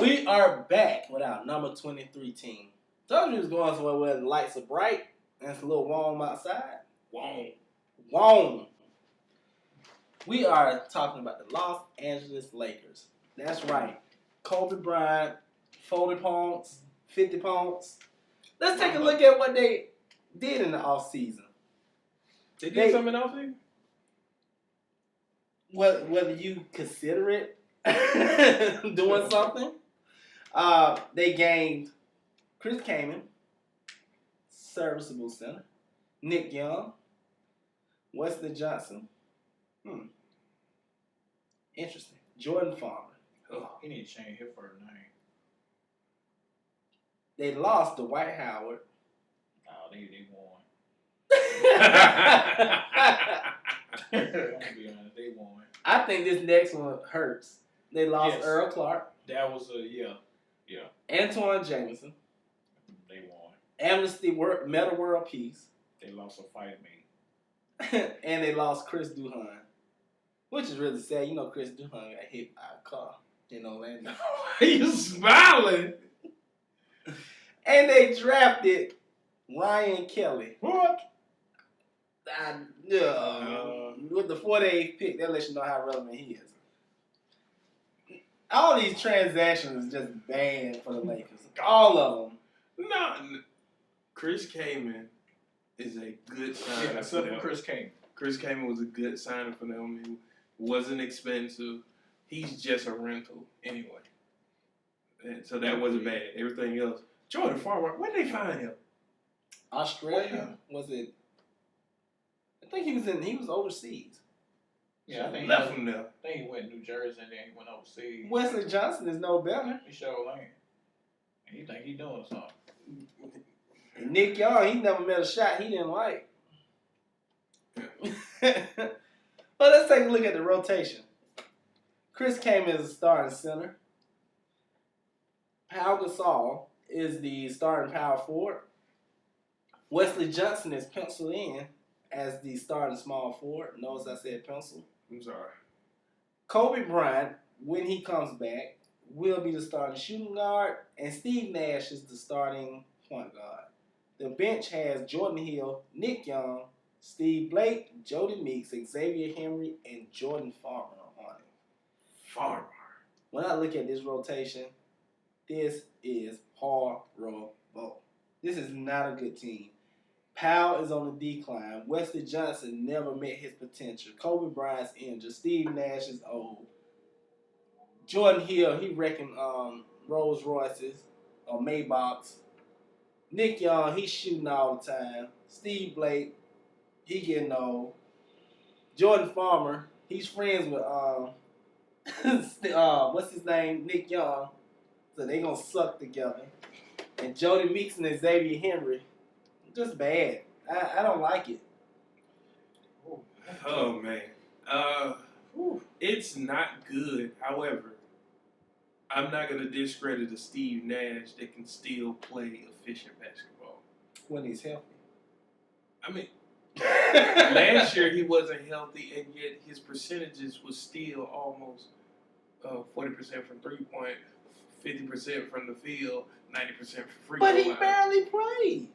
We are back with our number 23 team. Told you it was going somewhere where the lights are bright and it's a little warm outside. Warm. We are talking about the Los Angeles Lakers. That's right. Kobe Bryant, 40 points, 50 points. Let's take a look at what they did in the offseason. They did something in the offseason? Whether you consider it doing something. They gained Chris Kaman, serviceable center, Nick Young, Wesley Johnson. Interesting. Jordan Farmer. Oh, he need to change his first name. They lost to Dwight Howard. Oh, they won. They won. I think this next one hurts. They lost Earl Clark. That was yeah. Antoine Jameson. They won. Amnesty Meta World Peace. They lost a fight me. And they lost Chris Duhon. Which is really sad. You know Chris Duhon got hit by a car in Orlando. You smiling? And they drafted Ryan Kelly. What? With the 48th pick, that lets you know how relevant he is. All these transactions is just bad for the Lakers. All of them. No. Chris Kaman is a good sign. Yeah, except for Chris Kaman. Chris Kaman was a good signing for them. He wasn't expensive. He's just a rental anyway. And so that wasn't bad. Everything else. Jordan Farmer, where did they find him? Australia? Was it? I think he was overseas. Yeah, I think left him there. I think he went to New Jersey and then he went overseas. Wesley Johnson is no better. He sure ain't. And he think he doing something. And Nick Young, he never met a shot he didn't like. But let's take a look at the rotation. Chris Kaman is the starting center. Pau Gasol is the starting power forward. Wesley Johnson is penciled in as the starting small forward. Notice I said pencil. I'm sorry. Kobe Bryant, when he comes back, will be the starting shooting guard, and Steve Nash is the starting point guard. The bench has Jordan Hill, Nick Young, Steve Blake, Jody Meeks, Xavier Henry, and Jordan Farmer on it. Farmer. When I look at this rotation, this is horrible. This is not a good team. Powell is on the decline. Wesley Johnson never met his potential. Kobe Bryant's injured. Steve Nash is old. Jordan Hill, he wrecking Rolls Royces or Maybachs. Nick Young, he's shooting all the time. Steve Blake, he getting old. Jordan Farmer, he's friends with what's his name? Nick Young. So they gonna suck together. And Jody Meeks and Xavier Henry, just bad. I don't like it. Oh man. It's not good. However, I'm not gonna discredit a Steve Nash that can still play efficient basketball. When he's healthy. I mean, last year he wasn't healthy, and yet his percentages was still almost 40% from 3-point, 50% from the field, 90% for free throw line. But he barely played.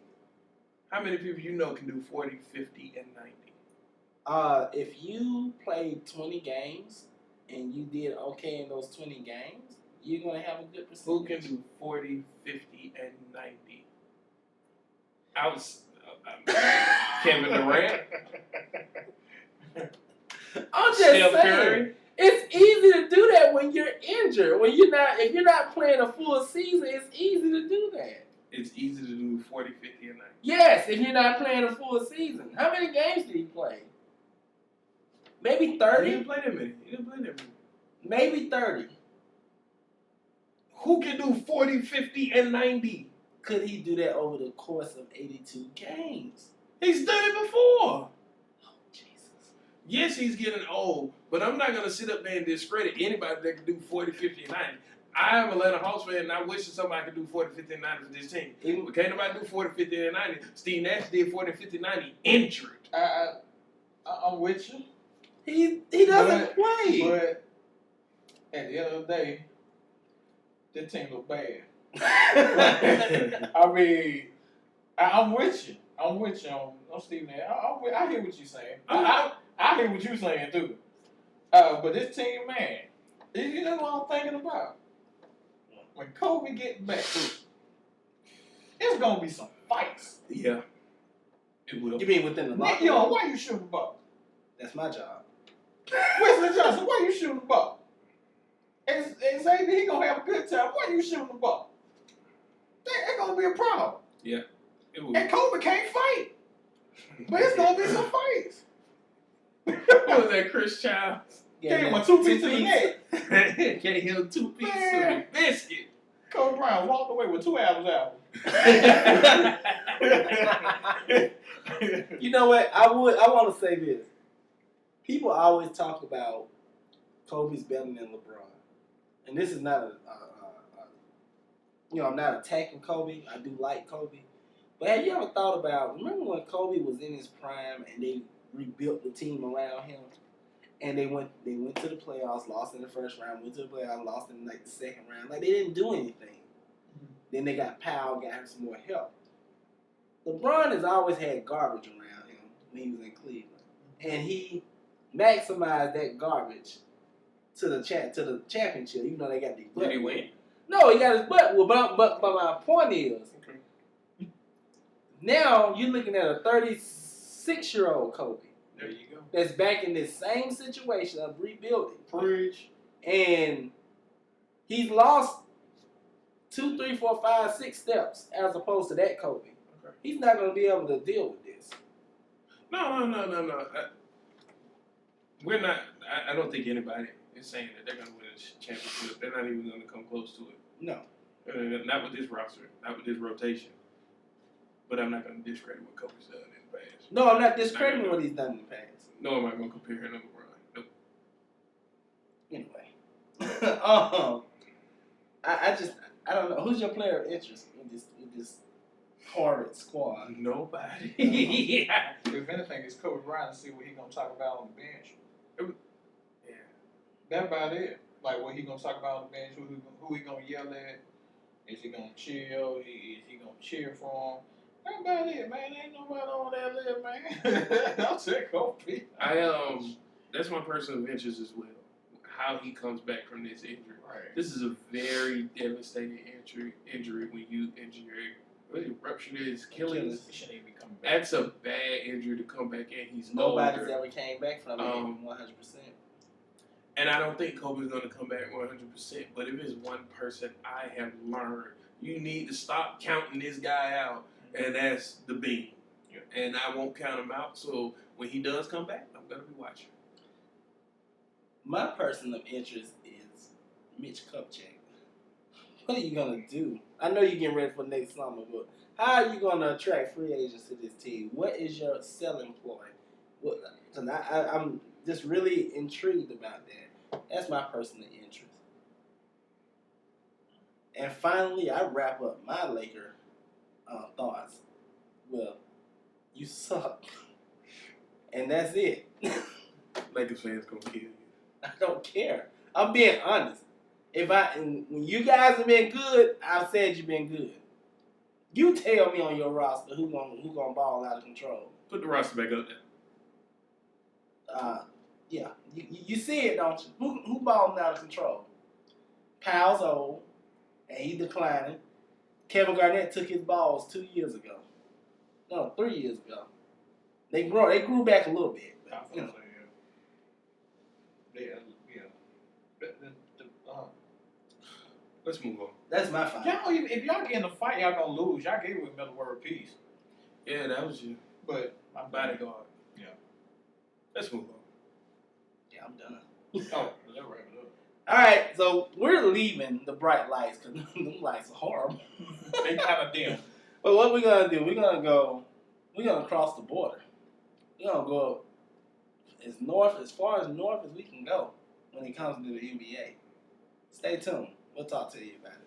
How many people you know can do 40, 50, and 90? If you played 20 games and you did okay in those 20 games, you're going to have a good percentage. Who can do 40, 50, and 90? Kevin Durant. I'm just Steph saying. Curry. It's easy to do that when you're injured. If you're not playing a full season, it's easy to do that. It's easy to do 40, 50, and 90. Yes, if you're not playing a full season. How many games did he play? Maybe 30? He didn't play that many. Maybe 30. Who can do 40, 50, and 90? Could he do that over the course of 82 games? He's done it before. Oh, Jesus. Yes, he's getting old, but I'm not going to sit up there and discredit anybody that can do 40, 50, and 90. I am an Atlanta Hawks fan, and I wish somebody could do 40, 50, and 90 for this team. But can't nobody do 40, 50, and 90. Steve Nash did 40, 50, 90 injured. I'm with you. He doesn't play. But at the end of the day, that team look bad. I mean, I'm with you. I'm with you on Stephen A. I hear what you're saying. I hear what you're saying too. But this team, man, you know what I'm thinking about? When Kobe gets back, it's gonna be some fights. Yeah, it will. You mean within the Nick, locker yo, room? why you shooting the ball? That's my job. Wesley Johnson, why you shooting the ball? And Xavier, he gonna have a good time. Why you shooting the ball? That's gonna be a problem. Yeah, it will. And Kobe can't fight. But it's gonna be some fights. What was that, Chris Childs? Gave him a 2-piece to the neck. Gave him 2 pieces of Man. the biscuit. Kobe Bryant walked away with 2 albums out. You know what? I want to say this. People always talk about Kobe's better than LeBron, and this is not I'm not attacking Kobe. I do like Kobe, but have you ever thought about? Remember when Kobe was in his prime and they rebuilt the team around him, and they went to the playoffs, lost in the first round, went to the playoffs, lost in like the second round. Like they didn't do anything. Then they got Powell, got him some more help. LeBron has always had garbage around him when he was in Cleveland, and he maximized that garbage to the championship. Even though they got the butt. Did he win? No, he got his butt whooped. But my point is, now you're looking at a 36-year-old Kobe There you go. that's back in this same situation of rebuilding, Preach. and he's lost 2, 3, 4, 5, 6 steps as opposed to that Kobe. Okay. He's not going to be able to deal with this. No. We're not. I don't think anybody is saying that they're going to win a championship. They're not even going to come close to it. No. Not with this roster, not with this rotation. But I'm not going to discredit what Kobe's done in the past. No, I'm not discrediting what he's done in the past. No, I'm not going to compare him to LeBron. Nope. Anyway. I don't know. Who's your player of interest in this horrid squad? Nobody. Yeah. If anything, it's Kobe Bryant to see what he gonna talk about on the bench. Yeah. That's about it. Like what he gonna talk about on the bench, who he gonna yell at. Is he gonna chill? Is he gonna cheer for him? That's about it, man. Ain't nobody on that list, man. I'll take Kobe. That's my personal interest as well. How he comes back from this injury. Right. This is a very devastating injury when you rupture his Achilles. He shouldn't even be coming back. That's a bad injury to come back in. He's Nobody's older. ever came back from it 100%. And I don't think Kobe's going to come back 100%. But if it's one person I have learned, you need to stop counting this guy out, and that's the Bean. Yeah. And I won't count him out. So when he does come back, I'm going to be watching. My person of interest is Mitch Kupchak. What are you going to do? I know you're getting ready for next summer, but how are you going to attract free agents to this team? What is your selling point? Because I'm just really intrigued about that. That's my personal interest. And finally, I wrap up my Laker thoughts. Well, you suck. And that's it. Lakers fans going to kill you. I don't care. I'm being honest. When you guys have been good, I've said you've been good. You tell me on your roster who gonna ball out of control. Put the roster back up there. Yeah. You see it, don't you? Who balling out of control? Powell's old, and he declining. Kevin Garnett took his balls 2 years ago. No, 3 years ago. They grew back a little bit. But, you know. Let's move on. That's my final. If y'all get in a fight, y'all gonna lose. Y'all gave it a middle word piece. Yeah, that was you. But My bodyguard. Yeah. Let's move on. Yeah, I'm done. Oh, let's wrap it up. All right, so we're leaving the bright lights because them lights are horrible. They kind of dim. But what we're gonna do? We're gonna cross the border. We're gonna go as far as north as we can go when it comes to the NBA. Stay tuned. We'll talk to you about it.